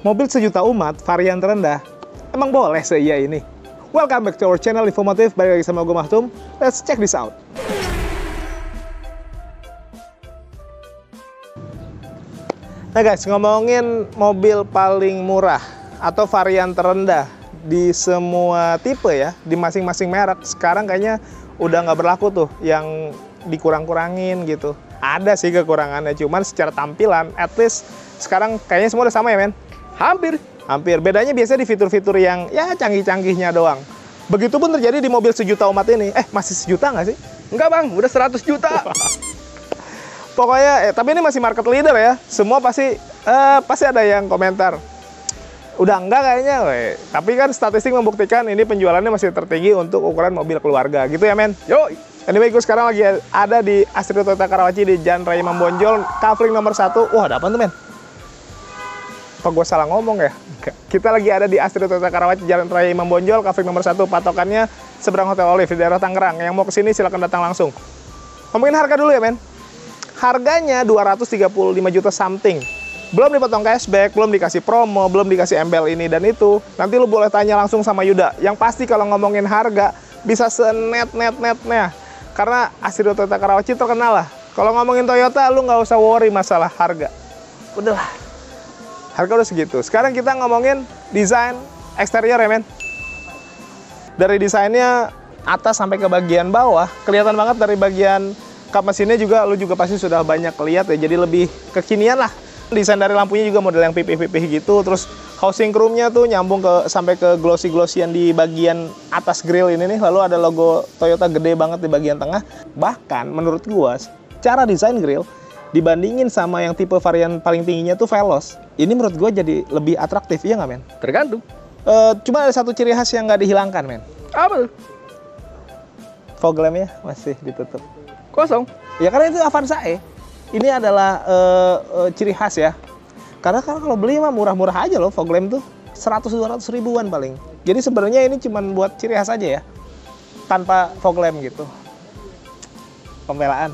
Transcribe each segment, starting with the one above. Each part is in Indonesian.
Mobil sejuta umat, varian terendah, emang boleh se-iya ini? Welcome back to our channel Infomotif, balik lagi sama gue Mahtum. Let's check this out. Nah guys, ngomongin mobil paling murah atau varian terendah di semua tipe ya, di masing-masing merek, sekarang kayaknya udah nggak berlaku tuh yang dikurang-kurangin gitu. Ada sih kekurangannya, cuman secara tampilan, at least sekarang kayaknya semua udah sama ya men? Hampir. Bedanya biasanya di fitur-fitur yang ya canggih-canggihnya doang. Begitupun terjadi di mobil sejuta umat ini. Masih sejuta nggak sih? Enggak bang, udah 100 juta. Pokoknya, tapi ini masih market leader ya. Semua pasti ada yang komentar. Udah enggak kayaknya, weh. Tapi kan statistik membuktikan ini penjualannya masih tertinggi untuk ukuran mobil keluarga. Gitu ya men? Yoi. Anyway, gue sekarang lagi ada di Astri Toyota Karawaci di Jalan Raya Imam Bonjol, kafling nomor 1. Wah, ada apa tuh men? Apa gue salah ngomong ya? Kita lagi ada di Astri Toyota Karawaci, Jalan Raya Imam Bonjol, kafling nomor 1. Patokannya seberang Hotel Olive di daerah Tangerang. Yang mau kesini silahkan datang langsung. Ngomongin harga dulu ya men. Harganya 235 juta something. Belum dipotong cashback, belum dikasih promo, belum dikasih embel ini dan itu. Nanti lu boleh tanya langsung sama Yuda. Yang pasti kalau ngomongin harga, bisa senet-net-netnya. Karena Astri Toyota Karawaci terkenal lah. Kalau ngomongin Toyota, lu nggak usah worry masalah harga. Udahlah. Harga udah segitu. Sekarang kita ngomongin desain eksterior ya men. Dari desainnya atas sampai ke bagian bawah, kelihatan banget dari bagian kap mesinnya juga, lu juga pasti sudah banyak lihat ya. Jadi lebih kekinian lah. Desain dari lampunya juga model yang pipih-pipih gitu. Terus housing chrome-nya tuh nyambung sampai ke glossy-glossyan di bagian atas grill ini nih. Lalu ada logo Toyota gede banget di bagian tengah. Bahkan menurut gua, cara desain grill dibandingin sama yang tipe varian paling tingginya tuh Veloz, ini menurut gue jadi lebih atraktif, iya nggak men? Tergantung. Cuma ada satu ciri khas yang nggak dihilangkan men. Apa tuh? Fog lamp-nya masih ditutup. Kosong. Ya karena itu Avanza E. Ini adalah ciri khas ya. Karena kalau beli mah murah-murah aja loh, fog lamp tuh 100-200 ribuan paling. Jadi sebenarnya ini cuma buat ciri khas aja ya, tanpa fog lamp gitu. Pembelaan.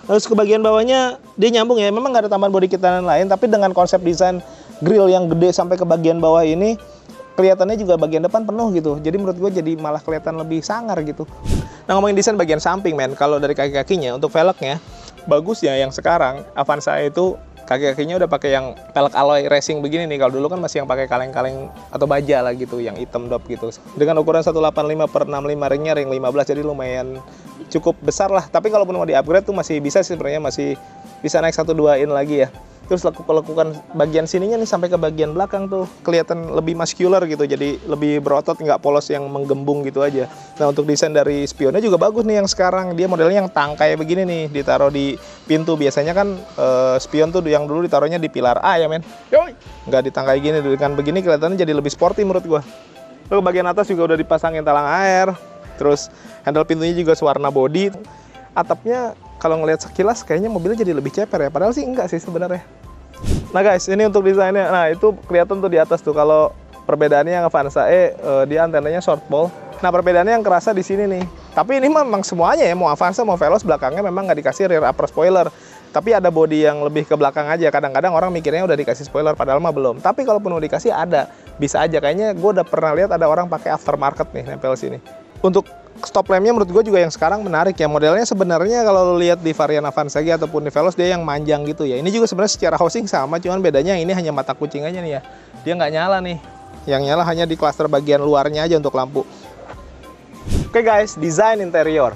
Terus ke bagian bawahnya dia nyambung ya, memang nggak ada tambahan bodi kit dan lain, tapi dengan konsep desain grill yang gede sampai ke bagian bawah ini, kelihatannya juga bagian depan penuh gitu. Jadi menurut gue jadi malah kelihatan lebih sangar gitu. Nah ngomongin desain bagian samping men, kalau dari kaki-kakinya untuk velgnya bagus ya yang sekarang Avanza itu kaki-kakinya udah pakai yang pelek alloy racing begini nih. Kalau dulu kan masih yang pakai kaleng-kaleng atau baja lah gitu, yang hitam dop gitu. Dengan ukuran 185/65, ringnya ring 15, jadi lumayan cukup besar lah. Tapi kalaupun mau di-upgrade tuh masih bisa sih sebenarnya, masih bisa naik 1-2 in lagi ya. Terus lekukan bagian sininya nih sampai ke bagian belakang tuh kelihatan lebih muscular gitu, jadi lebih berotot, nggak polos yang menggembung gitu aja. Nah untuk desain dari spionnya juga bagus nih yang sekarang, dia modelnya yang tangkai begini nih, ditaruh di pintu. Biasanya kan spion tuh yang dulu ditaruhnya di pilar A ya men. Yoi. Nggak ditangkai gini, dengan begini kelihatannya jadi lebih sporty menurut gua. Lalu bagian atas juga udah dipasangin talang air, terus handle pintunya juga sewarna body. Atapnya kalau ngelihat sekilas kayaknya mobilnya jadi lebih ceper ya, padahal sih enggak sih sebenarnya. Nah guys, ini untuk desainnya. Nah itu kelihatan tuh di atas tuh, kalau perbedaannya yang Avanza E, dia antenanya short ball. Nah perbedaannya yang kerasa di sini nih. Tapi ini memang semuanya ya, mau Avanza mau Veloz belakangnya memang nggak dikasih rear upper spoiler. Tapi ada bodi yang lebih ke belakang aja. Kadang-kadang orang mikirnya udah dikasih spoiler, padahal mah belum. Tapi kalaupun mau dikasih ada, bisa aja. Kayaknya gue udah pernah lihat ada orang pakai aftermarket nih nempel sini. Untuk stop lampnya menurut gue juga yang sekarang menarik ya. Modelnya sebenarnya kalau lo lihat di varian Avanza G ataupun di Veloz, dia yang manjang gitu ya. Ini juga sebenarnya secara housing sama, cuman bedanya ini hanya mata kucing aja nih ya. Dia nggak nyala nih. Yang nyala hanya di klaster bagian luarnya aja untuk lampu. Oke guys, desain interior.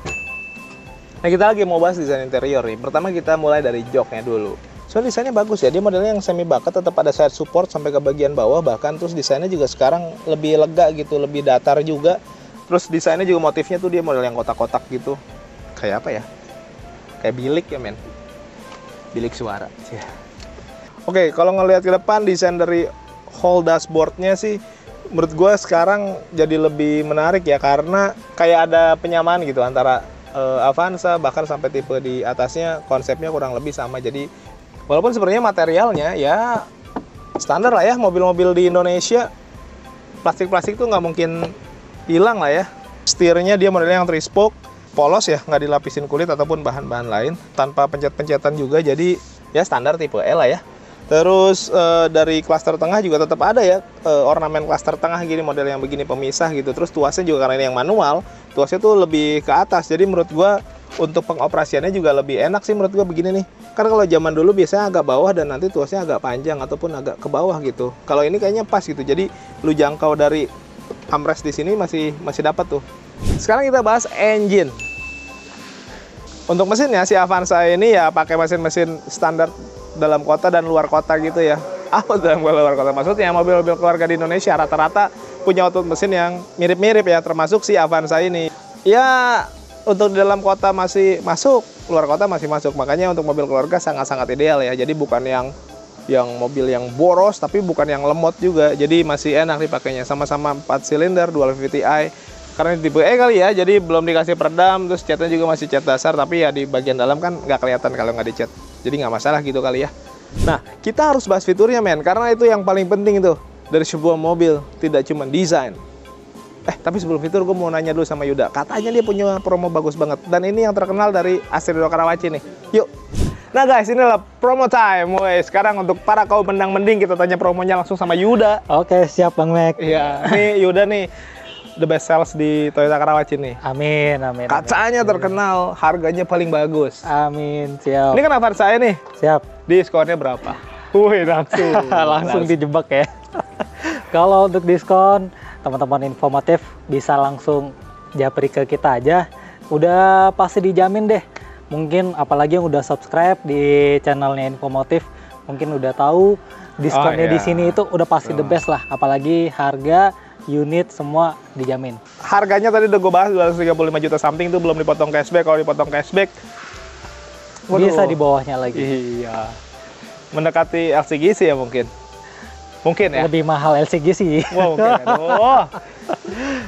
Nah kita lagi mau bahas desain interior nih. Pertama kita mulai dari joknya dulu. Soalnya desainnya bagus ya, dia modelnya yang semi bucket, tetap ada side support sampai ke bagian bawah. Bahkan terus desainnya juga sekarang lebih lega gitu, lebih datar juga. Terus desainnya juga motifnya tuh dia model yang kotak-kotak gitu. Kayak apa ya? Kayak bilik ya men. Bilik suara. Oke, kalau ngelihat ke depan desain dari whole dashboardnya sih menurut gue sekarang jadi lebih menarik ya. Karena kayak ada penyamaan gitu antara Avanza, bahkan sampai tipe di atasnya konsepnya kurang lebih sama. Jadi walaupun sebenarnya materialnya ya standar lah ya, mobil-mobil di Indonesia plastik-plastik tuh nggak mungkin hilang lah ya. Setirnya dia modelnya yang 3-spoke, polos ya, nggak dilapisin kulit ataupun bahan-bahan lain, tanpa pencet-pencetan juga, jadi ya standar tipe E lah ya. Terus dari klaster tengah juga tetap ada ya, ornamen klaster tengah gini, model yang begini pemisah gitu. Terus tuasnya juga karena ini yang manual, tuasnya tuh lebih ke atas. Jadi menurut gua untuk pengoperasiannya juga lebih enak sih menurut gua begini nih. Karena kalau zaman dulu biasanya agak bawah dan nanti tuasnya agak panjang ataupun agak ke bawah gitu. Kalau ini kayaknya pas gitu. Jadi lu jangkau dari armrest di sini masih dapat tuh. Sekarang kita bahas engine. Untuk mesinnya si Avanza ini ya pakai mesin-mesin standar dalam kota dan luar kota gitu ya. Apa dalam luar kota? Maksudnya mobil-mobil keluarga di Indonesia rata-rata punya output mesin yang mirip-mirip ya, termasuk si Avanza ini. Ya untuk di dalam kota masih masuk, luar kota masih masuk. Makanya untuk mobil keluarga sangat-sangat ideal ya. Jadi bukan yang mobil yang boros, tapi bukan yang lemot juga. Jadi masih enak dipakainya. Sama-sama 4 silinder, dual VVT-i. Karena ini tipe E kali ya, jadi belum dikasih peredam, terus catnya juga masih cat dasar, tapi ya di bagian dalam kan nggak kelihatan kalau nggak dicat. Jadi nggak masalah gitu kali ya. Nah, kita harus bahas fiturnya men, karena itu yang paling penting itu dari sebuah mobil, tidak cuma desain. Tapi sebelum fitur gue mau nanya dulu sama Yuda. Katanya dia punya promo bagus banget, dan ini yang terkenal dari Astro Karawaci nih. Yuk. Nah guys, inilah promo time. Woy, sekarang untuk para kaum mendang-mending kita tanya promonya langsung sama Yuda. Oke, siap Bang Mac. Iya, nih Yuda nih the best sales di Toyota Karawaci nih. Amin, amin. Kacanya terkenal, harganya paling bagus. Amin, siap. Ini kan Avanza saya nih. Siap. Diskonnya berapa? Wih, langsung. langsung dijebak ya. Kalau untuk diskon, teman-teman Infomotif bisa langsung japri ke kita aja. Udah pasti dijamin deh. Mungkin apalagi yang udah subscribe di channelnya Infomotif, mungkin udah tahu diskonnya di sini itu udah pasti the best lah. Apalagi harga, unit semua dijamin. Harganya tadi udah gue bahas 235 juta something, itu belum dipotong cashback. Kalau dipotong cashback bisa di bawahnya lagi. Iya. Mendekati LCGC ya mungkin. Mungkin ya. Lebih mahal LCG sih. Wah, mungkin. Aduh.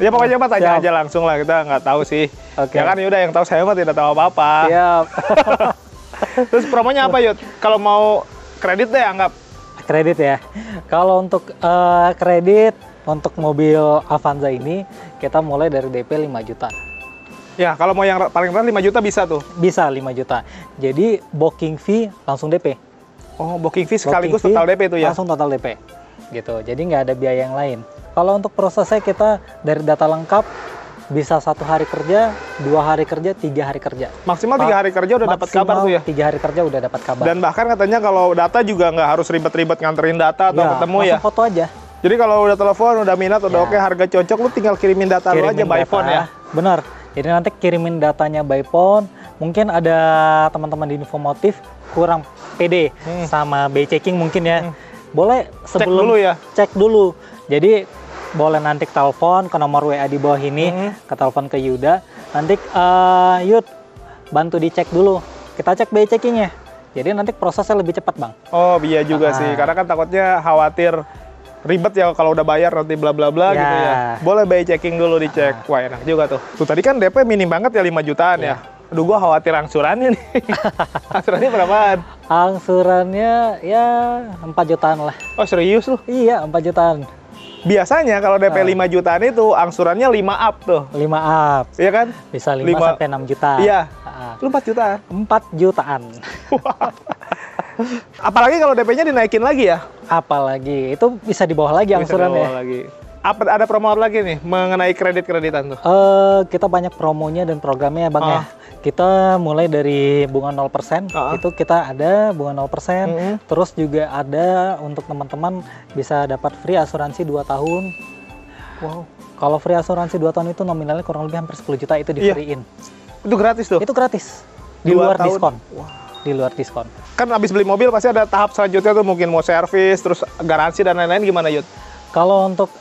Ya pokoknya Pak tanya aja langsung lah, kita nggak tahu sih. Ya kan Yuda yang tahu, saya mah tidak tahu apa-apa. Siap. Terus promonya apa Yud? Kalau mau kredit deh anggap. Kredit ya. Kalau untuk kredit untuk mobil Avanza ini kita mulai dari DP 5 juta. Ya, kalau mau yang paling rendah 5 juta bisa tuh? Bisa 5 juta. Jadi booking fee langsung DP. Oh, booking fee sekaligus total DP itu ya? Langsung total DP. Gitu. Jadi nggak ada biaya yang lain. Kalau untuk prosesnya kita dari data lengkap bisa 1 hari kerja, 2 hari kerja, 3 hari kerja. Maksimal 3 hari kerja udah dapat kabar tuh ya? 3 hari kerja udah dapat kabar. Dan bahkan katanya kalau data juga nggak harus ribet-ribet nganterin data atau ketemu ya? Langsung foto aja. Jadi kalau udah telepon, udah minat, udah oke, harga cocok, lu tinggal kirimin data lu aja by phone ya? Benar. Jadi nanti kirimin datanya by phone. Mungkin ada teman-teman di Infomotif kurang pede sama BI checking mungkin ya. Boleh sebelum cek dulu ya? Cek dulu. Jadi boleh nanti telepon ke nomor WA di bawah ini, ke telepon ke Yuda. Nanti Yud bantu dicek dulu. Kita cek BI checkingnya. Jadi nanti prosesnya lebih cepat Bang. Oh iya juga sih, karena kan takutnya khawatir ribet ya kalau udah bayar nanti bla bla bla gitu ya. Boleh BI checking dulu dicek. Wah enak juga tuh. Tuh tadi kan DP minim banget ya 5 jutaan ya. Aduh gua khawatir angsurannya nih. Angsurannya berapaan? Angsurannya ya 4 jutaan lah. Oh serius lu? Iya 4 jutaan. Biasanya kalau DP 5 jutaan itu angsurannya 5 up tuh. 5 up. Iya kan? Bisa 5 sampai 6 juta. Iya. Lu 4 jutaan? 4 jutaan. Apalagi kalau DP-nya dinaikin lagi ya? Apalagi, itu bisa di bawah lagi angsurannya. Apa ada promo apa lagi nih mengenai kredit-kreditan tuh? Kita banyak promonya dan programnya ya Bang ya. Kita mulai dari bunga 0%, itu kita ada bunga 0%. Terus juga ada untuk teman-teman bisa dapat free asuransi 2 tahun. Wow. Kalau free asuransi 2 tahun itu nominalnya kurang lebih hampir 10 juta itu di-free-in. Itu gratis tuh? Itu gratis. Di luar diskon. Wow. Di luar diskon. Kan abis beli mobil pasti ada tahap selanjutnya tuh, mungkin mau servis, terus garansi dan lain-lain, gimana Yud? Kalau untuk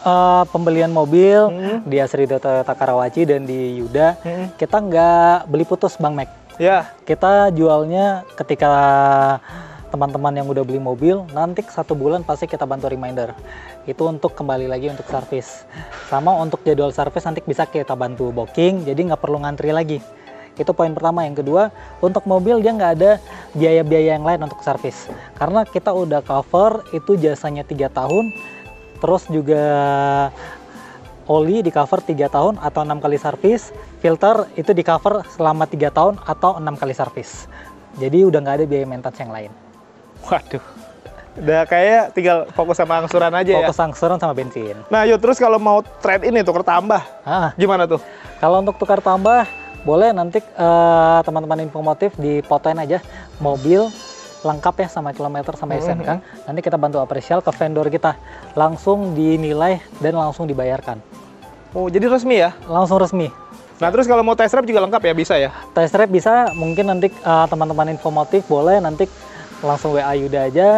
pembelian mobil di Asri Toyota Karawaci dan di Yuda, kita nggak beli putus Bang Mac. Ya. Kita jualnya ketika teman-teman yang udah beli mobil, nanti 1 bulan pasti kita bantu reminder. Itu untuk kembali lagi untuk servis. Sama untuk jadwal servis nanti bisa kita bantu booking, jadi nggak perlu ngantri lagi. Itu poin pertama. Yang kedua, untuk mobil dia nggak ada biaya-biaya yang lain untuk servis. Karena kita udah cover itu jasanya 3 tahun, terus juga oli di cover 3 tahun atau 6 kali servis, filter itu di cover selama 3 tahun atau 6 kali servis. Jadi udah nggak ada biaya maintenance yang lain. Waduh, Udah kayak tinggal fokus sama angsuran aja ya. Fokus angsuran sama bensin. Nah, yuk terus kalau mau trade in nih, tukar tambah. Gimana tuh? Kalau untuk tukar tambah, boleh nanti teman-teman Infomotif dipotoin aja mobil lengkap ya sama kilometer sama SNK. Nanti kita bantu apresial ke vendor kita. Langsung dinilai dan langsung dibayarkan. Oh, jadi resmi ya? Langsung resmi. Nah, terus kalau mau test drive juga lengkap ya? Bisa ya? Test drive bisa, mungkin nanti teman-teman Infomotif boleh nanti langsung WA Yuda aja.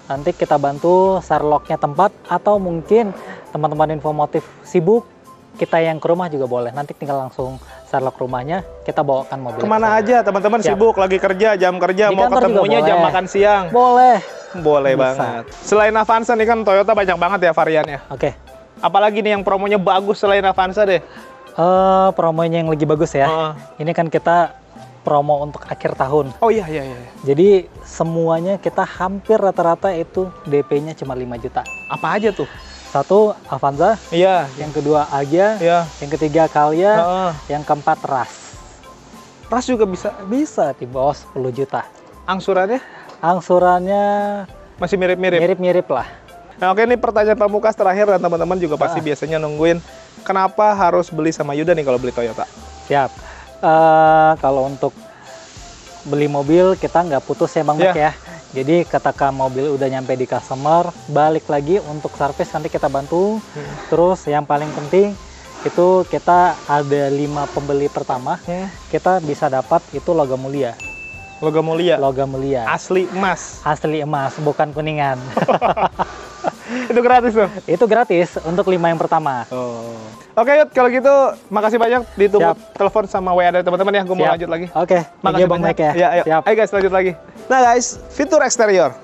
Nanti kita bantu Sherlocknya tempat, atau mungkin teman-teman Infomotif sibuk, kita yang ke rumah juga boleh. Nanti tinggal langsung Sherlock rumahnya, kita bawakan mobil. Kemana aja teman-teman sibuk, lagi kerja, jam kerja, mau ketemunya jam makan siang? Boleh. Boleh banget. Selain Avanza nih kan Toyota banyak banget ya variannya. Oke. Apalagi nih yang promonya bagus selain Avanza deh? Promonya yang lagi bagus ya. Ini kan kita promo untuk akhir tahun. Oh iya. Jadi semuanya kita hampir rata-rata itu DP-nya cuma 5 juta. Apa aja tuh? Satu Avanza. Iya. Yang kedua Agya. Iya. Yang ketiga Calya. Yang keempat Ras. Ras juga bisa? Bisa di bawah 10 juta. Angsurannya? Angsurannya masih mirip-mirip? Mirip-mirip lah. Nah, oke, ini pertanyaan pamungkas terakhir dan teman-teman juga pasti biasanya nungguin. Kenapa harus beli sama Yuda nih kalau beli Toyota? Siap. Kalau untuk beli mobil kita nggak putus ya Bang Mek ya. Jadi ketika mobil udah nyampe di customer, balik lagi untuk servis nanti kita bantu. Terus yang paling penting itu kita ada 5 pembeli pertama, kita bisa dapat itu logam mulia. Logam mulia? Logam mulia. Asli emas? Asli emas, bukan kuningan. Itu gratis tuh? Itu gratis untuk 5 yang pertama. Oke, Yud, kalau gitu makasih banyak. Ditunggu telepon sama WA dari teman-teman ya. Gue mau lanjut lagi. Oke, makasih Bang Mek ya. Ayo guys, lanjut lagi. Nah guys, fitur eksterior.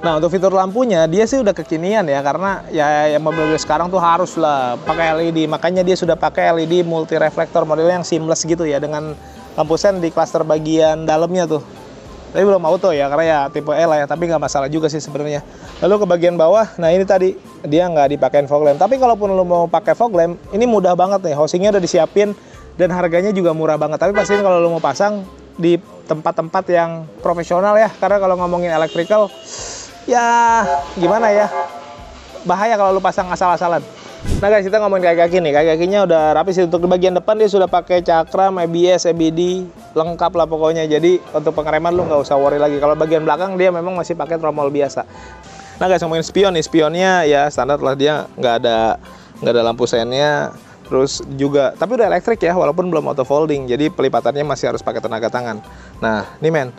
Nah, untuk fitur lampunya dia sih udah kekinian ya, karena ya mobil-mobil sekarang tuh harus lah pakai LED. Makanya dia sudah pakai LED multi reflektor modelnya yang seamless gitu ya, dengan lampu sen di klaster bagian dalamnya tuh. Tapi belum auto ya, karena ya tipe E lah ya, tapi nggak masalah juga sih sebenarnya. Lalu ke bagian bawah, nah ini tadi dia nggak dipakein fog lamp. Tapi kalaupun lo mau pakai fog lamp, ini mudah banget nih, housingnya udah disiapin dan harganya juga murah banget. Tapi pastiin kalau lo mau pasang di tempat-tempat yang profesional ya, karena kalau ngomongin electrical, ya gimana ya, bahaya kalau lo pasang asal-asalan. Nah guys, kita ngomongin kaki-kaki nih. Kaki-kakinya udah rapi sih. Untuk di bagian depan dia sudah pakai cakram, ABS, EBD, lengkap lah pokoknya. Jadi untuk pengereman lu nggak usah worry lagi. Kalau bagian belakang dia memang masih pakai tromol biasa. Nah guys, ngomongin spion nih. Spionnya ya standar lah, dia nggak ada lampu sennya. Terus juga, tapi udah elektrik ya, walaupun belum auto folding. Jadi pelipatannya masih harus pakai tenaga tangan. Nah, nih men,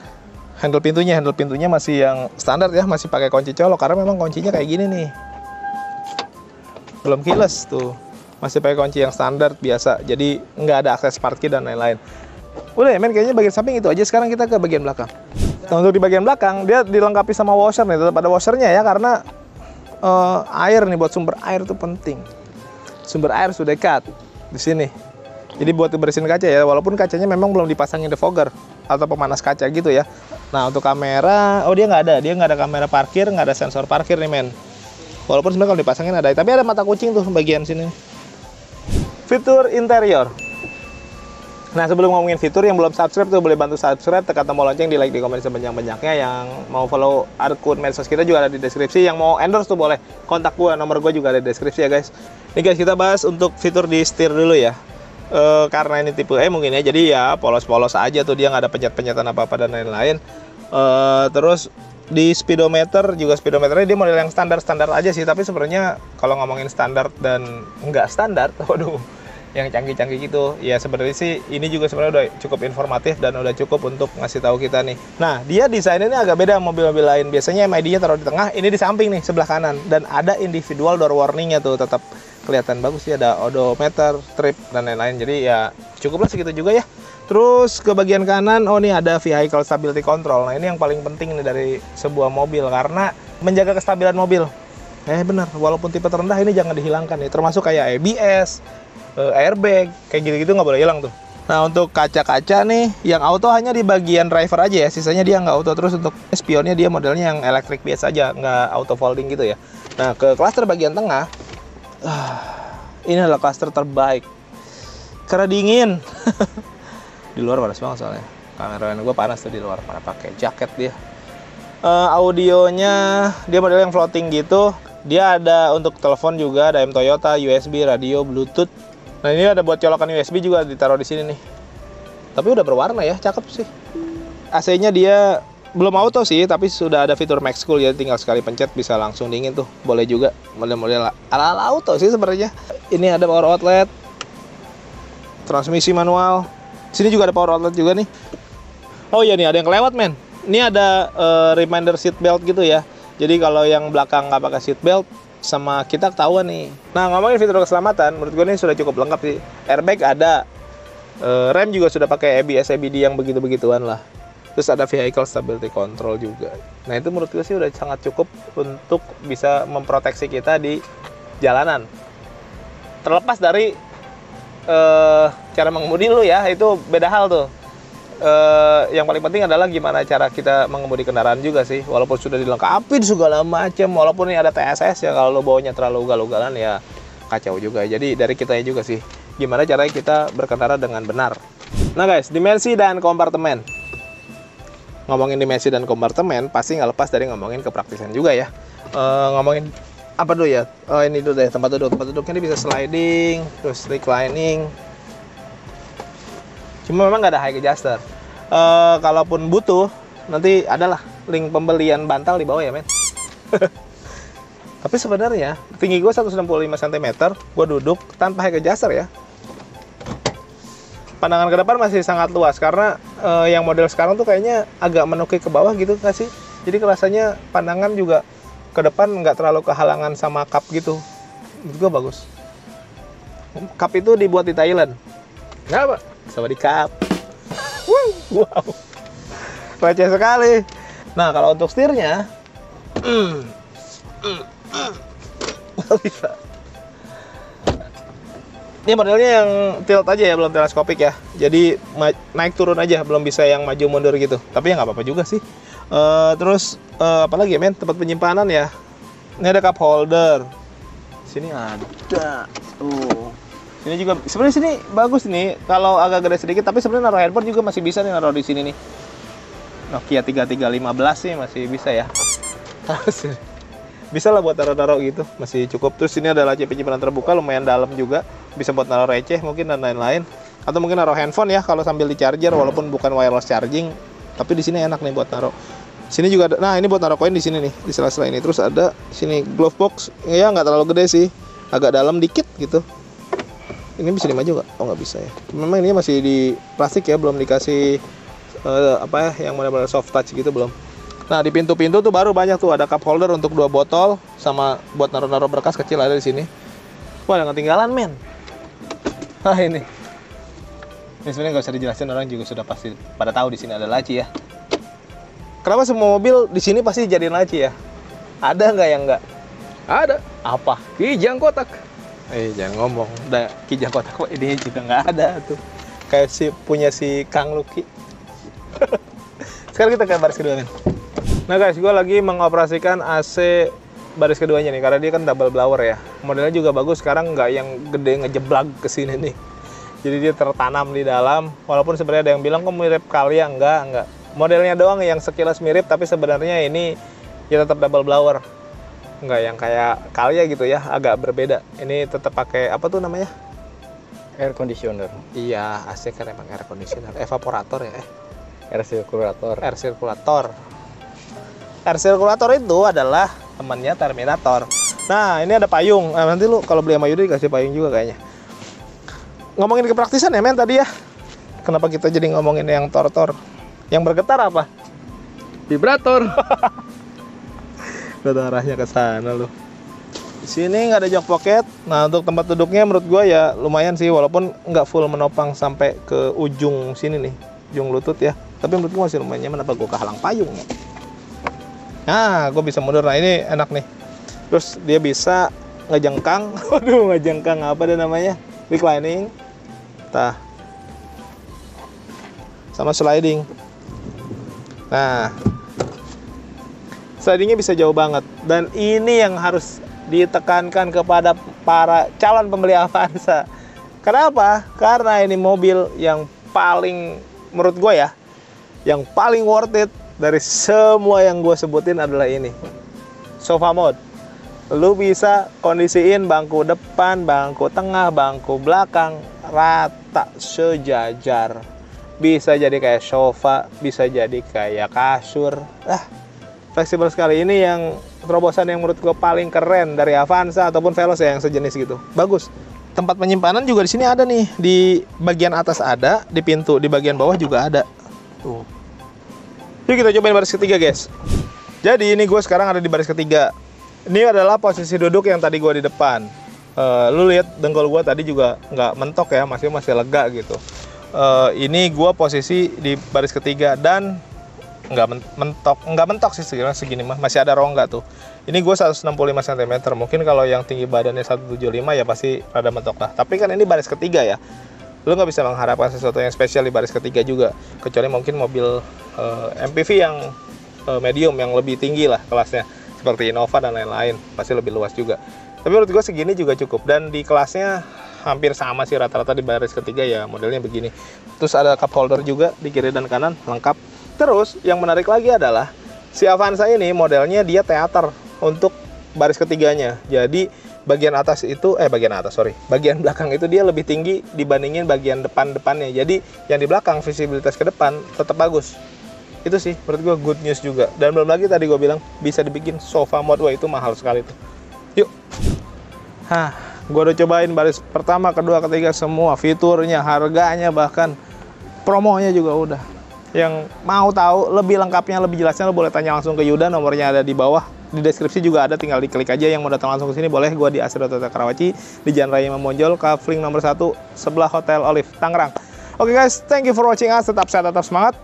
handle pintunya masih yang standar ya, masih pakai kunci colok karena memang kuncinya kayak gini nih. Belum keyless tuh, masih pakai kunci yang standar biasa, jadi nggak ada akses parkir dan lain-lain. Udah ya men, kayaknya bagian samping itu aja. Sekarang kita ke bagian belakang. Nah, untuk di bagian belakang dia dilengkapi sama washer nih, tetap ada washernya ya, karena air nih, buat sumber air itu penting. Sumber air sudah dekat di sini, jadi buat bersihin kaca ya, walaupun kacanya memang belum dipasangin defogger atau pemanas kaca gitu ya. Nah, untuk kamera, dia nggak ada kamera parkir, nggak ada sensor parkir nih men. Walaupun sebenarnya kalau dipasangin ada, tapi ada mata kucing tuh bagian sini. Fitur interior. Nah, sebelum ngomongin fitur, yang belum subscribe tuh boleh bantu subscribe, tekan tombol lonceng, di like, di komen sebanyak-banyaknya. Yang mau follow akun medsos kita juga ada di deskripsi. Yang mau endorse tuh boleh kontak gua, nomor gua juga ada di deskripsi ya guys. Nih guys, kita bahas untuk fitur di setir dulu ya. Karena ini tipe E mungkin ya, jadi ya polos-polos aja tuh, dia nggak ada pencet-pencetan apa-apa dan lain-lain. Terus di speedometer juga, speedometernya dia model yang standar aja sih, tapi sebenarnya kalau ngomongin standar dan nggak standar, waduh, yang canggih-canggih gitu ya, sebenarnya sih ini juga sebenarnya udah cukup informatif dan udah cukup untuk ngasih tahu kita nih. Nah, dia desainnya ini agak beda mobil-mobil lain. Biasanya MID-nya taruh di tengah, ini di samping nih, sebelah kanan, dan ada individual door warning-nya tuh, tetap kelihatan bagus sih, ada odometer, trip dan lain-lain. Jadi ya cukuplah segitu juga ya. Terus ke bagian kanan, nih ada vehicle stability control. Nah, ini yang paling penting nih dari sebuah mobil, karena menjaga kestabilan mobil. Bener, walaupun tipe terendah ini jangan dihilangkan nih. Termasuk kayak ABS, airbag, kayak gitu-gitu nggak boleh hilang tuh. Nah, untuk kaca-kaca nih, yang auto hanya di bagian driver aja ya, sisanya dia nggak auto. Terus untuk spionnya dia modelnya yang elektrik biasa aja, nggak auto folding gitu ya. Nah, ke klaster bagian tengah, ini adalah klaster terbaik. Karena dingin. Di luar panas banget soalnya. Kameramen gue panas tuh di luar, mana pakai jaket dia. Audionya dia model yang floating gitu. Dia ada untuk telepon juga, ada M Toyota, USB, radio, Bluetooth. Nah ini ada buat colokan USB juga ditaruh di sini nih. Tapi udah berwarna ya, cakep sih. AC-nya dia belum auto sih, tapi sudah ada fitur Max Cool ya, tinggal sekali pencet bisa langsung dingin tuh. Boleh juga model-model ala-ala auto sih sebenarnya. Ini ada power outlet, transmisi manual. Sini juga ada power outlet juga nih. Oh iya nih ada yang kelewat men. Ini ada reminder seat belt gitu ya. Jadi kalau yang belakang nggak pakai seat belt sama kita ketahuan nih. Nah ngomongin fitur keselamatan, menurut gue ini sudah cukup lengkap sih. Airbag ada, rem juga sudah pakai ABS ABD yang begitu-begituan lah. Terus ada vehicle stability control juga. Nah itu menurut gue sih udah sangat cukup untuk bisa memproteksi kita di jalanan. Terlepas dari cara mengemudi lu ya, itu beda hal tuh. Yang paling penting adalah gimana cara kita mengemudi kendaraan juga sih. Walaupun sudah dilengkapi segala macam, walaupun ini ada TSS ya, kalau lo bawanya terlalu ugal-ugalan ya kacau juga. Jadi dari kitanya juga sih, gimana caranya kita berkendara dengan benar. Nah guys, dimensi dan kompartemen. Ngomongin dimensi dan kompartemen pasti nggak lepas dari ngomongin kepraktisan juga ya. Ngomongin apa dulu ya? Oh ini dulu deh, tempat duduk. Tempat duduknya ini bisa sliding, terus reclining. Cuma memang nggak ada high adjuster. Kalaupun butuh, nanti adalah link pembelian bantal di bawah ya men. Tapi sebenarnya tinggi gue 165 cm, gue duduk tanpa high adjuster ya. Pandangan ke depan masih sangat luas karena yang model sekarang tuh kayaknya agak menukik ke bawah gitu nggak sih? Jadi rasanya pandangan juga ke depan nggak terlalu kehalangan sama cup gitu. Menurut gue bagus. Cup itu dibuat di Thailand. Kenapa? Sama di cup. Wow, receh sekali. Nah kalau untuk setirnya bisa. Ini modelnya yang tilt aja ya, belum teleskopik ya. Jadi naik turun aja, belum bisa yang maju mundur gitu. Tapi ya nggak apa-apa juga sih. Terus apalagi ya men, tempat penyimpanan ya. Ini ada cup holder. Sini ada tuh. Ini juga sebenarnya sini bagus nih, kalau agak gede sedikit, tapi sebenarnya naruh handphone juga masih bisa nih, naruh di sini nih. Nokia 3315 sih masih bisa ya. Bisa lah buat taruh-taruh gitu, masih cukup. Terus ini ada laci penyimpanan terbuka, lumayan dalam juga, bisa buat naruh receh mungkin dan lain-lain. Atau mungkin naruh handphone ya kalau sambil di charger, walaupun bukan wireless charging, tapi di sini enak nih buat naruh. Sini juga ada, nah ini buat naruh koin di sini nih, di sela-sela ini. Terus ada sini glove box, ya nggak terlalu gede sih, agak dalam dikit gitu. Ini bisa dimaju nggak? Oh nggak bisa ya. Memang ini masih di plastik ya, belum dikasih apa ya, yang model soft touch gitu belum. Nah di pintu-pintu tuh baru banyak tuh, ada cup holder untuk 2 botol sama buat naruh-naruh berkas kecil ada di sini. Wah ada ketinggalan men. Nah ini sebenarnya nggak usah dijelasin, orang juga sudah pasti pada tahu di sini ada laci ya. Kenapa semua mobil di sini pasti dijadiin laci ya? Ada nggak yang nggak? Ada. Apa? Kijang kotak. Jangan ngomong, udah kijang kotak kok ini juga nggak ada tuh. Kayak punya si Kang Luki. Sekarang kita ke baris kedua kan. Nah guys, gue lagi mengoperasikan AC baris keduanya nih, karena dia kan double blower ya. Modelnya juga bagus, sekarang nggak yang gede ngejeblag ke sini nih. Jadi dia tertanam di dalam, walaupun sebenarnya ada yang bilang kok mirip Calya, enggak. Modelnya doang yang sekilas mirip, tapi sebenarnya ini ya tetap double blower. Nggak yang kayak Calya gitu ya, agak berbeda. Ini tetap pakai apa tuh namanya? Air conditioner. Iya, AC kan emang air conditioner, evaporator ya. Air circulator. Air circulator. Air circulator itu adalah temannya Terminator. Nah, ini ada payung. Nanti lu kalau beli sama Yudi dikasih payung juga kayaknya. Ngomongin kepraktisan ya men tadi ya. Kenapa kita jadi ngomongin yang tor-tor? Yang bergetar apa? Vibrator. Udah arahnya ke sana loh. Di sini nggak ada jok pocket. Nah untuk tempat duduknya menurut gue ya lumayan sih, walaupun nggak full menopang sampai ke ujung sini nih, ujung lutut ya. Tapi menurut gue masih lumayan nyaman. Apa gue kehalang payung ya? Nah gue bisa mundur. Nah ini enak nih. Terus dia bisa ngejengkang. Waduh ngejengkang apa deh namanya? Reclining. Tah. Sama sliding. Nah. Slidingnya bisa jauh banget, dan ini yang harus ditekankan kepada para calon pembeli Avanza. Kenapa? Karena ini mobil yang paling menurut gue ya, yang paling worth it dari semua yang gue sebutin adalah ini, sofa mode. Lu bisa kondisiin bangku depan, bangku tengah, bangku belakang rata sejajar. Bisa jadi kayak sofa, bisa jadi kayak kasur. Fleksibel sekali. Ini yang terobosan yang menurut gue paling keren dari Avanza ataupun Veloz ya, yang sejenis gitu. Bagus. Tempat penyimpanan juga di sini ada nih. Di bagian atas ada, di pintu, di bagian bawah juga ada. Tuh. Yuk kita cobain baris ketiga, guys. Jadi ini gue sekarang ada di baris ketiga. Ini adalah posisi duduk yang tadi gue di depan. Lu lihat dengkul gue tadi juga nggak mentok ya, masih lega gitu. Ini gue posisi di baris ketiga dan nggak mentok sih segini mah, masih ada rongga tuh. Ini gue 165 cm, mungkin kalau yang tinggi badannya 175 ya pasti rada mentok lah. Tapi kan ini baris ketiga ya, lu nggak bisa mengharapkan sesuatu yang spesial di baris ketiga juga, kecuali mungkin mobil MPV yang medium yang lebih tinggi lah kelasnya, seperti Innova dan lain-lain, pasti lebih luas juga. Tapi menurut gue segini juga cukup, dan di kelasnya hampir sama sih rata-rata di baris ketiga ya, modelnya begini. Terus ada cup holder juga di kiri dan kanan, lengkap. Terus yang menarik lagi adalah si Avanza ini modelnya dia teater untuk baris ketiganya. Jadi bagian belakang itu dia lebih tinggi dibandingin bagian depannya. Jadi yang di belakang visibilitas ke depan tetap bagus. Itu sih menurut gue good news juga. Dan belum lagi tadi gue bilang bisa dibikin sofa mode. Wah, itu mahal sekali tuh. Yuk. Gue udah cobain baris pertama, kedua, ketiga, semua fiturnya, harganya, bahkan promonya juga udah. Yang mau tahu lebih lengkapnya, lebih jelasnya, lo boleh tanya langsung ke Yuda, nomornya ada di bawah. Di deskripsi juga ada, tinggal diklik aja. Yang mau datang langsung ke sini boleh. Gue di Asri.Oto Karawaci, di Jalan Raya Imam Bonjol, Kavling nomor 1, sebelah Hotel Olive, Tangerang. Oke guys, thank you for watching us. Tetap sehat, tetap semangat.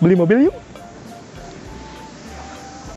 Beli mobil yuk.